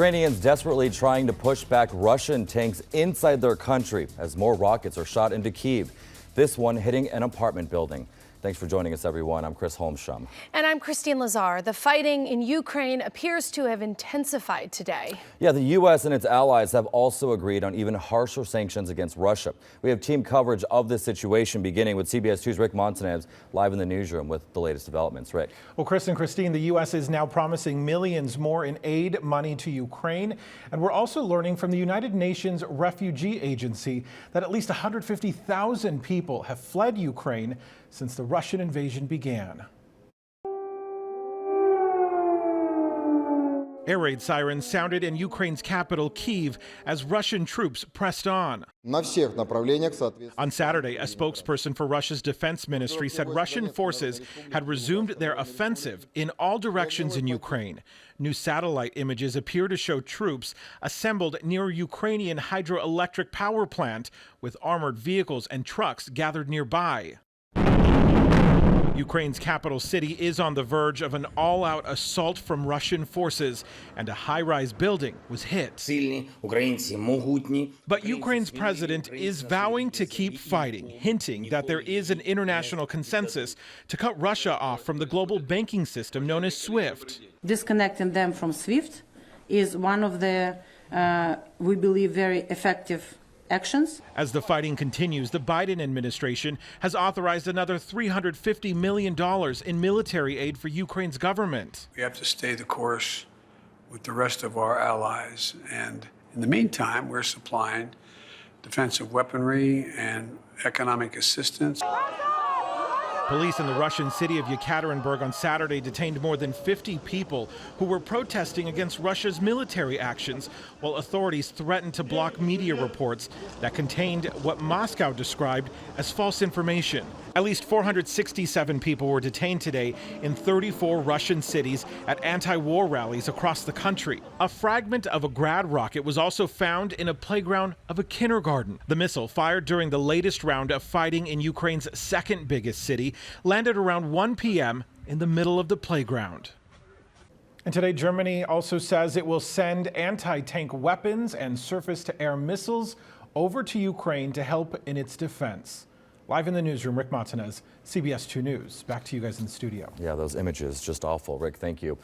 Ukrainians desperately trying to push back Russian tanks inside their country as more rockets are shot into Kyiv. This one hitting an apartment building. Thanks for joining us, everyone. I'm Chris Holmstrom. And I'm Christine Lazar. The fighting in Ukraine appears to have intensified today. Yeah, the U.S. and its allies have also agreed on even harsher sanctions against Russia. We have team coverage of this situation, beginning with CBS 2's Rick Montanez live in the newsroom with the latest developments. Rick. Well, Chris and Christine, the U.S. is now promising millions more in aid money to Ukraine. And we're also learning from the United Nations Refugee Agency that at least 150,000 people have fled Ukraine since the Russian invasion began. Air raid sirens sounded in Ukraine's capital, Kyiv, as Russian troops pressed on. On Saturday, a spokesperson for Russia's defense ministry said Russian forces had resumed their offensive in all directions in Ukraine. New satellite images appear to show troops assembled near a Ukrainian hydroelectric power plant, with armored vehicles and trucks gathered nearby. Ukraine's capital city is on the verge of an all-out assault from Russian forces, and a high-rise building was hit. But Ukraine's president is vowing to keep fighting, hinting that there is an international consensus to cut Russia off from the global banking system known as SWIFT. Disconnecting them from SWIFT is one of the, we believe, very effective actions. As the fighting continues, the Biden administration has authorized another $350 million in military aid for Ukraine's government. We have to stay the course with the rest of our allies, and in the meantime, we're supplying defensive weaponry and economic assistance. Police in the Russian city of Yekaterinburg on Saturday detained more than 50 people who were protesting against Russia's military actions, while authorities threatened to block media reports that contained what Moscow described as false information. At least 467 people were detained today in 34 Russian cities at anti-war rallies across the country. A fragment of a Grad rocket was also found in a playground of a kindergarten. The missile, fired during the latest round of fighting in Ukraine's second biggest city, landed around 1 p.m. in the middle of the playground. And today, Germany also says it will send anti-tank weapons and surface-to-air missiles over to Ukraine to help in its defense. Live in the newsroom, Rick Montanez, CBS 2 News. Back to you guys in the studio. Yeah, those images, just awful. Rick, thank you.